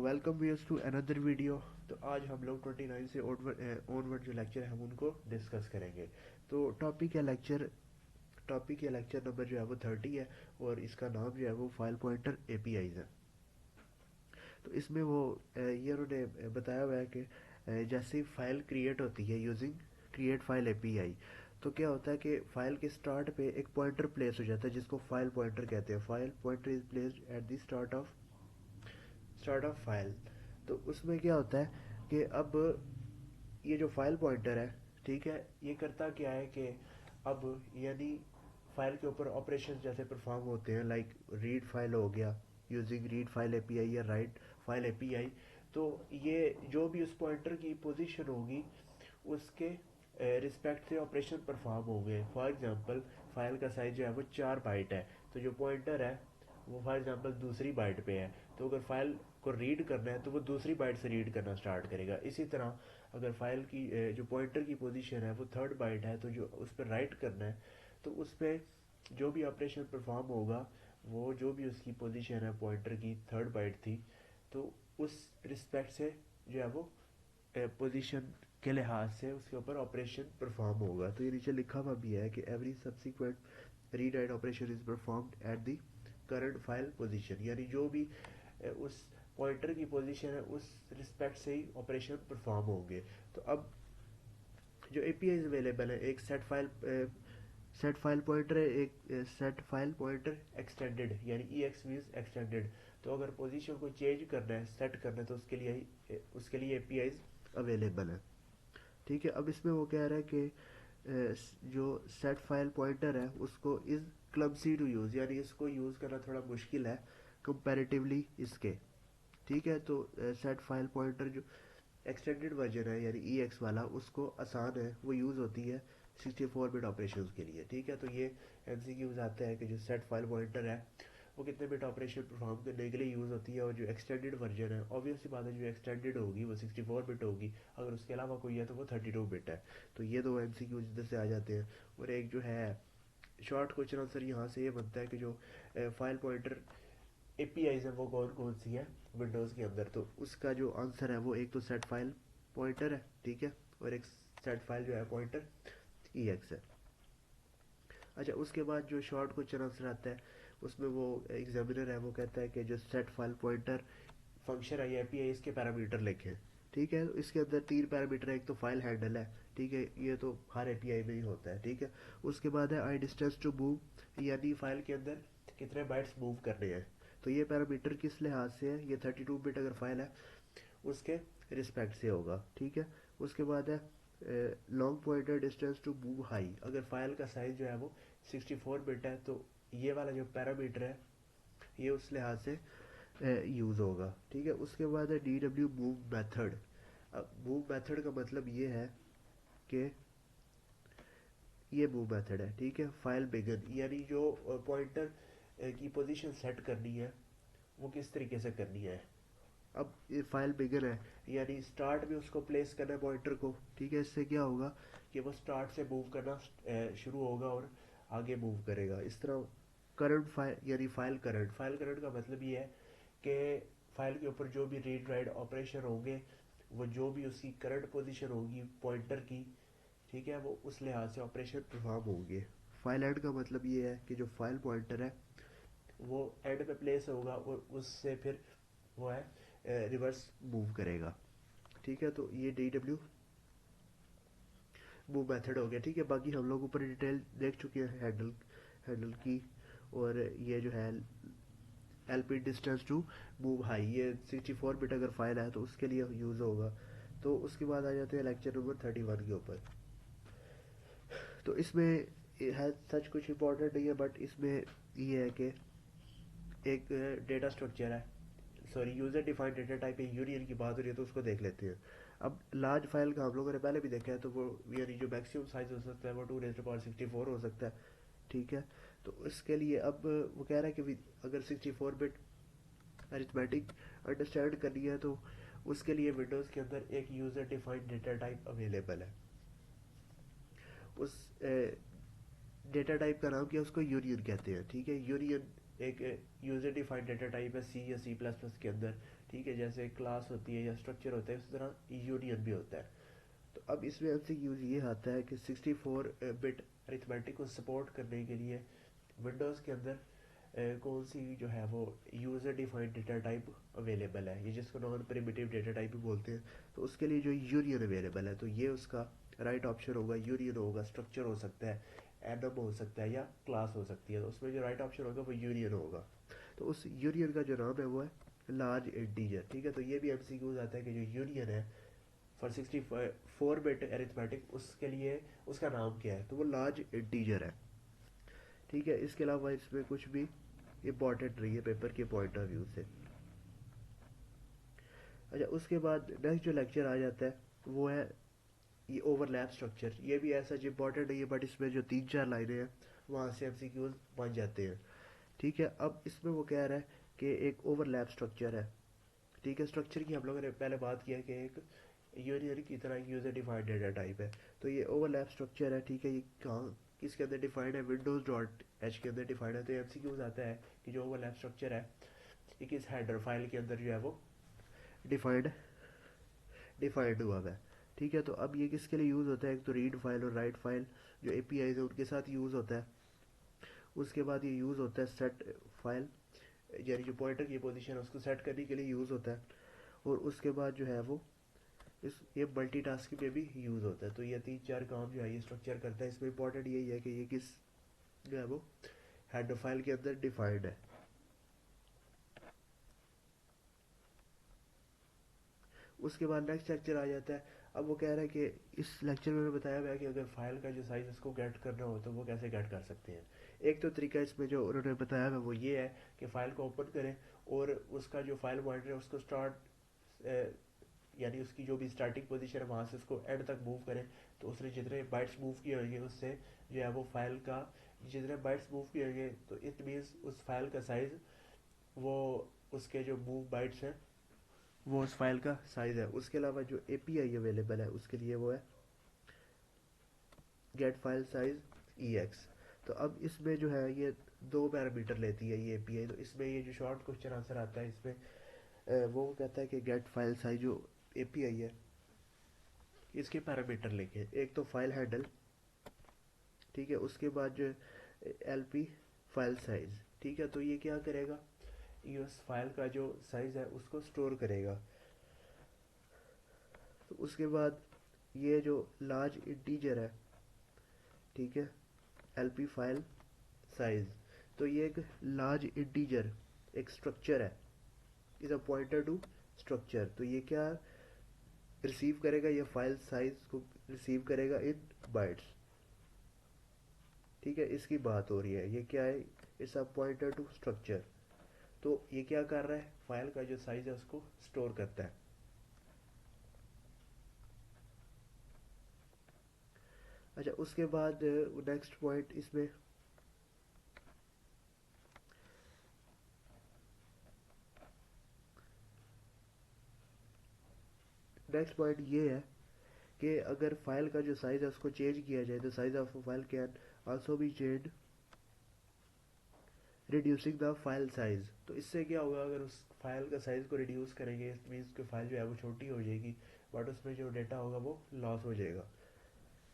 Welcome viewers to another video. तो आज हम लोग 29 से ऑनवर्ड जो लेक्चर है हम उनको डिस्कस करेंगे। तो टॉपिक या लेक्चर नंबर जो है वो 30 है और इसका नाम जो है वो फाइल पॉइंटर एपीआईज है। तो इसमें वो ये उन्होंने बताया हुआ है कि जैसे फाइल क्रिएट होती है यूजिंग क्रिएट फाइल एपीआई, तो क्या होता है कि फाइल के स्टार्ट पे एक पॉइंटर प्लेस हो जाता है जिसको फाइल पॉइंटर कहते हैं। File pointer is placed at the start of file. तो उसमें क्या होता है कि अब ये जो फाइल पॉइंटर है, ठीक है, ये करता क्या है कि अब यानी फाइल के ऊपर ऑपरेशन जैसे परफॉर्म होते हैं, लाइक रीड फाइल हो गया यूजिंग रीड फाइल एपीआई या राइट फाइल एपीआई। तो ये जो भी उस पॉइंटर की पोजीशन होगी उसके रिस्पेक्ट से ऑपरेशन परफॉर्म होंगे। फॉर एग्जांपल फाइल का साइज जो है वो 4 बाइट है, तो जो पॉइंटर है वो फॉर एग्जांपल दूसरी बाइट पे है, तो अगर फाइल को रीड करना है तो वो दूसरी बाइट से रीड करना स्टार्ट करेगा। इसी तरह अगर फाइल की जो पॉइंटर की पोजीशन है वो 3rd बाइट है, तो जो उस पर राइट करना है तो उस पर जो भी ऑपरेशन परफॉर्म होगा वो जो भी उसकी पोजीशन है पॉइंटर की 3rd बाइट थी, तो उस रिस्पेक्ट से जो है वो पोजीशन के लिहाज से उसके ऊपर ऑपरेशन परफॉर्म होगा। तो ये नीचे लिखा हुआ भी है कि every subsequent read write operation is performed at the current file position, यानी जो भी उस पॉइंटर की पोजीशन है उस रिस्पेक्ट से ही ऑपरेशन परफॉर्म होंगे। तो अब जो एपीआई अवेलेबल है, एक सेट फाइल पॉइंटर है, एक सेट फाइल पॉइंटर एक्सटेंडेड यानी ई एक्स मीन्स एक्सटेंडेड। तो अगर पोजीशन को चेंज करना है सेट करना है तो उसके लिए एपीआई अवेलेबल है। ठीक है, अब इसमें वो कह रहा है कि जो सेट फाइल पॉइंटर है उसको इज क्लमसी टू यूज़, यानी इसको यूज़ करना थोड़ा मुश्किल है कंपैरेटिवली इसके। ठीक है, तो सेट फाइल पॉइंटर जो एक्सटेंडेड वर्जन है यानी ई एक्स वाला उसको आसान है, वो यूज़ होती है 64 बिट ऑपरेशन के लिए। ठीक है, तो ये एमसीक्यूज आता है कि जो सेट फाइल पॉइंटर है वो कितने बिट ऑपरेशन परफॉर्म करने के लिए यूज़ होती है, और जो एक्सटेंडेड वर्जन है ऑब्वियस सी बात है जो एक्सटेंडेड होगी वो 64 बिट होगी, अगर उसके अलावा कोई है तो वो 32 बिट है। तो ये दो एमसीक्यूज इधर से आ जाते हैं। और एक जो है शॉर्ट क्वेश्चन आंसर यहाँ से ये बनता है कि जो फाइल पॉइंटर एपीआई है वो कौन कौन सी है विंडोज़ के अंदर। तो उसका जो आंसर है वो एक तो सेट फाइल पॉइंटर है, ठीक है, और एक सेट फाइल जो है पॉइंटर ई एक्स है। अच्छा, उसके बाद जो शॉर्ट क्वेश्चन आंसर आता है उसमें वो एग्जामिनर है वो कहता है कि जो सेट फाइल पॉइंटर फंक्शन है या एपीआई इसके पैरामीटर लिखें। ठीक है, तो इसके अंदर 3 पैरामीटर है, एक तो फाइल हैंडल है, ठीक है, ये तो हर एपीआई में ही होता है। ठीक है, उसके बाद है आई डिस्टेंस टू मूव, यानी फाइल के अंदर कितने बाइट्स मूव करने हैं, तो ये पैरामीटर किस लिहाज से है, ये 32 बिट अगर फाइल है उसके रिस्पेक्ट से होगा। ठीक है, उसके बाद है long pointer distance to move high, अगर फाइल का साइज जो है वो 64 बिट है तो ये वाला जो पैरामीटर है ये उस लिहाज से यूज़ होगा। ठीक है, उसके बाद है डी डब्ल्यू मूव मैथड। अब मूव मैथड का मतलब ये है कि ये मूव मेथड है, ठीक है, फाइल बिगन यानी जो पॉइंटर की पोजीशन सेट करनी है वो किस तरीके से करनी है। अब ये फाइल बिगन है यानी स्टार्ट में उसको प्लेस करना है पॉइंटर को। ठीक है, इससे क्या होगा कि वो स्टार्ट से मूव करना शुरू होगा और आगे मूव करेगा। इस तरह करंट फाइल यानी फाइल करंट का मतलब ये है कि फाइल के ऊपर जो भी रीड राइट ऑपरेशन होंगे वो जो भी उसकी करंट पोजीशन होगी पॉइंटर की, ठीक है, वो उस लिहाज से ऑपरेशन परफॉर्म होंगे। फाइल एंड का मतलब ये है कि जो फाइल पॉइंटर है वो एंड पे प्लेस होगा और उससे फिर वो है रिवर्स मूव करेगा। ठीक है, तो ये डी डब्ल्यू मूव मेथड हो गया। ठीक है, बाकी हम लोग ऊपर डिटेल देख चुके हैं हैंडल की, और ये जो है LP distance to move high, ये 64 बिट अगर फाइल है तो उसके लिए यूज़ होगा। तो उसके बाद आ जाते हैं लेक्चर नंबर 31 के ऊपर। तो इसमें है सच कुछ इंपॉर्टेंट नहीं है, बट इसमें ये है कि एक डेटा स्ट्रक्चर है, sorry user defined data type union की बात हो रही है तो उसको देख लेते हैं। अब लार्ज फाइल का हम लोगों ने पहले भी देखा है, तो वो यानी जो मैक्सिमम साइज हो सकता है वो 2 64 हो सकता है। ठीक है, तो इसके लिए अब वो कह रहा है कि अगर 64 बिट अरिथमेटिक अंडरस्टैंड करनी है तो उसके लिए विंडोज़ के अंदर एक user defined data type available है। उस डेटा टाइप का नाम क्या, उसको यूनियन कहते हैं। ठीक है, यूनियन एक यूज़र डिफाइंड डेटा टाइप है सी या सी प्लस प्लस के अंदर, ठीक है, जैसे क्लास होती है या स्ट्रक्चर होता है, उस तरह यूनियन भी होता है। तो अब इसमें एमसीक्यूज ये आता है कि 64 बिट अरिथमेटिक को सपोर्ट करने के लिए विंडोज़ के अंदर कौन सी जो है वो user defined data type available है, ये जिसको नॉन प्रिमिटिव डेटा टाइप भी बोलते हैं। तो उसके लिए जो यूनियन अवेलेबल है, तो ये उसका राइट ऑप्शन होगा, यूनियन होगा, स्ट्रक्चर हो सकता है, एडम हो सकता है या क्लास हो सकती है। तो उसमें जो राइट ऑप्शन होगा वो यूनियन होगा। तो उस यूनियन का जो नाम है वो है लार्ज इंटीजर, ठीक है। तो ये भी एमसीक्यूज आता है कि जो यूनियन है फॉर 64 बिट अरिथमेटिक, उसके लिए उसका नाम क्या है, तो वो लार्ज इंटीजर है, ठीक है। इसके अलावा इसमें कुछ भी इम्पॉर्टेंट नहीं है पेपर के पॉइंट ऑफ व्यू से। अच्छा, उसके बाद नेक्स्ट जो लेक्चर आ जाता है वो है ये ओवरलैप स्ट्रक्चर। ये भी ऐसा इम्पॉर्टेंट नहीं है, बट इसमें जो 3-4 लाइनें हैं वहाँ से एमसीक्यूज बन जाते हैं, ठीक है। अब इसमें वो कह रहा है कि एक ओवरलैप स्ट्रक्चर है, ठीक है। स्ट्रक्चर की हम लोगों ने पहले बात किया कि एक यूनियन की तरह यूजर डिफाइंड डेटा टाइप है। तो ये ओवरलैप स्ट्रक्चर है, ठीक है। ये कहाँ किसके अंदर डिफाइंड है, विंडोज डॉट एच के अंदर डिफाइंड है। तो एमसीक्यूज आता है कि जो ओवरलैप स्ट्रक्चर है ये किस हेडर फाइल के अंदर जो है वो डिफाइंड डिफाइंड हुआ है, ठीक है। तो अब ये किसके लिए यूज़ होता है, एक तो रीड फाइल और राइट फाइल जो एपीआईज है उनके साथ यूज़ होता है। उसके बाद ये यूज़ होता है सेट फाइल, यानी जो पॉइंटर की पोजीशन है उसको सेट करने के लिए यूज़ होता है। और उसके बाद जो है वो इस ये मल्टीटास्किंग में भी यूज़ होता है। तो ये 3-4 काम जो है ये स्ट्रक्चर करता है। इसमें इंपॉर्टेंट यही है कि ये किस जो है वो हेडर फाइल के अंदर डिफाइंड है। उसके बाद नेक्स्ट लेक्चर आ जाता है। अब वो कह रहा है कि इस लेक्चर में बताया हुआ है कि अगर फाइल का जो साइज़ उसको गेट करना हो तो वो कैसे गेट कर सकते हैं। एक तो तरीका इसमें जो उन्होंने बताया हुआ है वो ये है कि फ़ाइल को ओपन करें और उसका जो फाइल पॉइंटर है उसको स्टार्ट यानी उसकी जो भी स्टार्टिंग पोजीशन है वहाँ से उसको एंड तक मूव करें। तो उसने जितने बाइट्स मूव किए होंगे उससे जो है वो फाइल का जितने बाइट्स मूव किए होंगे, तो इट मीन्स उस फाइल का साइज़ वो उसके जो मूव बाइट्स हैं वो उस फाइल का साइज़ है। उसके अलावा जो एपीआई अवेलेबल है उसके लिए वो है गेट फाइल साइज EX। तो अब इसमें जो है ये 2 पैरामीटर लेती है ये एपीआई। तो इसमें ये जो शॉर्ट क्वेश्चन आंसर आता है इसमें वो कहता है कि गेट फाइल साइज जो एपीआई है इसके पैरामीटर लेके, एक तो फाइल हैंडल, ठीक है। उसके बाद जो एलपी फाइल साइज, ठीक है। तो ये क्या करेगा, ये उस फाइल का जो साइज है उसको स्टोर करेगा। तो उसके बाद ये जो लार्ज इंटीजर है, ठीक है, एलपी फाइल साइज, तो ये एक लार्ज इंटीजर एक स्ट्रक्चर है, is a pointer to structure. तो ये क्या रिसीव करेगा, ये फाइल साइज को रिसीव करेगा इन बाइट्स, ठीक है। इसकी बात हो रही है, ये क्या है, it's a pointer to structure. तो ये क्या कर रहा है, फाइल का जो साइज है उसको स्टोर करता है। अच्छा, उसके बाद नेक्स्ट पॉइंट इसमें नेक्स्ट पॉइंट ये है कि अगर फाइल का जो साइज है उसको चेंज किया जाए तो size of file can also be change reducing the file size. तो इससे क्या होगा, अगर उस फाइल का साइज को रिड्यूस करेंगे मीन्स कि फाइल जो है वो छोटी हो जाएगी, बट उसमें जो डेटा होगा वो लॉस हो जाएगा।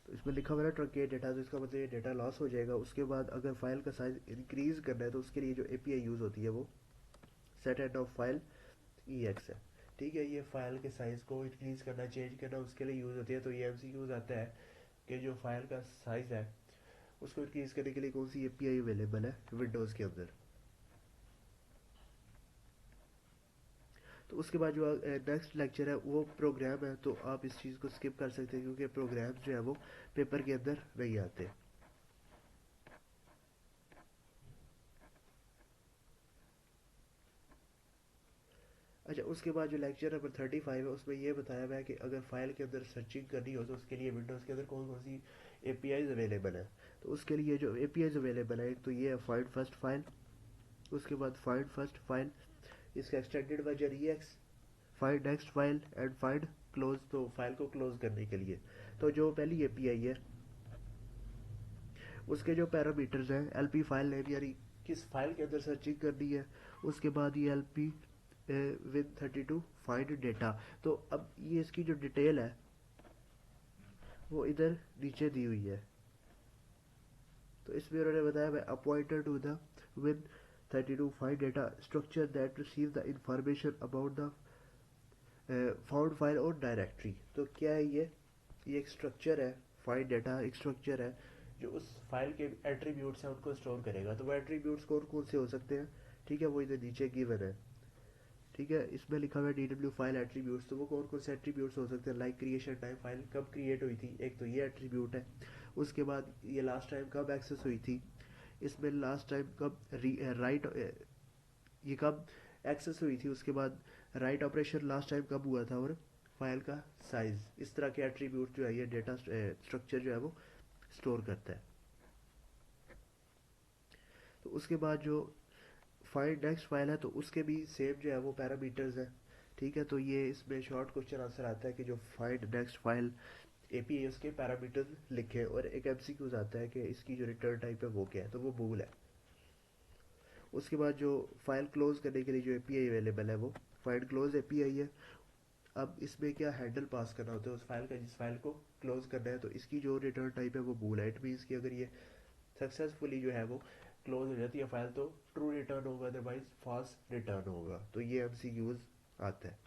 तो इसमें लिखा हुआ है ट्रंकेट डेटा, तो इसका मतलब ये डेटा लॉस हो जाएगा। उसके बाद अगर फाइल का साइज इंक्रीज करना है तो उसके लिए जो एपीआई यूज़ होती है वो set end of file EX है, ठीक है। ये फाइल के साइज़ को इंक्रीज करना चेंज करना उसके लिए यूज़ होती है। तो ये एमसीक्यूज आता है कि जो फाइल का साइज़ है उसको इंक्रीज करने के लिए कौन सी एपीआई अवेलेबल है विंडोज़ के अंदर। तो उसके बाद जो नेक्स्ट लेक्चर है वो प्रोग्राम है, तो आप इस चीज़ को स्किप कर सकते हैं क्योंकि प्रोग्राम जो है वो पेपर के अंदर नहीं आते। अच्छा, उसके बाद जो लेक्चर नंबर 35 है उसमें ये बताया हुआ है कि अगर फाइल के अंदर सर्चिंग करनी हो तो उसके लिए विंडोज़ के अंदर कौन कौन सी एपीआईज अवेलेबल है। तो उसके लिए जो एपीआईज अवेलेबल है, एक तो ये है फाइंड फर्स्ट फाइल, उसके बाद फाइंड फर्स्ट फाइल, इसका extended version EX, find next file and find close, तो फाइल को क्लोज करने के लिए। तो जो पहली एपीआई है उसके जो पैरामीटर्स हैं एलपी फाइल नेम यानी किस फाइल के अंदर सर्चिंग करनी है। उसके बाद ये L P with 32 find data. तो अब ये इसकी जो डिटेल है वो इधर नीचे दी हुई है। तो इसमें उन्होंने बताया मैं appointed to the with 32 find data structure that receive the information about the found file और डायरेक्टरी। तो क्या है ये एक स्ट्रक्चर है। फाइंड डाटा एक स्ट्रक्चर है जो उस फाइल के एट्रीब्यूट्स हैं उनको स्टोर करेगा। तो वो एट्रीब्यूट्स कौन कौन से हो सकते हैं, ठीक है, वो इधर नीचे गिवन है। ठीक है, इसमें लिखा हुआ है DW फाइल एट्रीब्यूट्स। तो वो कौन कौन से एट्रीब्यूट्स हो सकते हैं, लाइक क्रिएशन टाइम फाइल कब क्रिएट हुई थी, एक तो ये एट्रीब्यूट है। उसके बाद ये लास्ट टाइम कब एक्सेस हुई थी, इसमें लास्ट टाइम कब राइट, ये कब एक्सेस हुई थी। उसके बाद राइट ऑपरेशन लास्ट टाइम कब हुआ था, और फाइल का साइज। इस तरह के एट्रीब्यूट जो है ये डेटा स्ट्रक्चर जो है वो स्टोर करता है। तो उसके बाद जो फाइल नेक्स्ट फाइल है तो उसके भी सेम जो है वो पैरामीटर्स है। ठीक है, तो ये इसमें शॉर्ट क्वेश्चन आंसर आता है कि जो फाइंड नेक्स्ट फाइल API उसके पैरामीटर्स लिखे, और एक MCQs आता है कि इसकी जो रिटर्न टाइप है वो क्या है, तो वो बूल है। उसके बाद जो फाइल क्लोज करने के लिए जो API अवेलेबल है वो फाइंड क्लोज API है। अब इसमें क्या हैंडल पास करना होता है उस फाइल का जिस फाइल को क्लोज करना है। तो इसकी जो रिटर्न टाइप है वो बूल है। इट मीन्स कि अगर ये सक्सेसफुली जो है वो क्लोज हो जाती है फाइल तो ट्रू रिटर्न होगा, अदरवाइज फॉल्स रिटर्न होगा। तो ये MCQs आता है।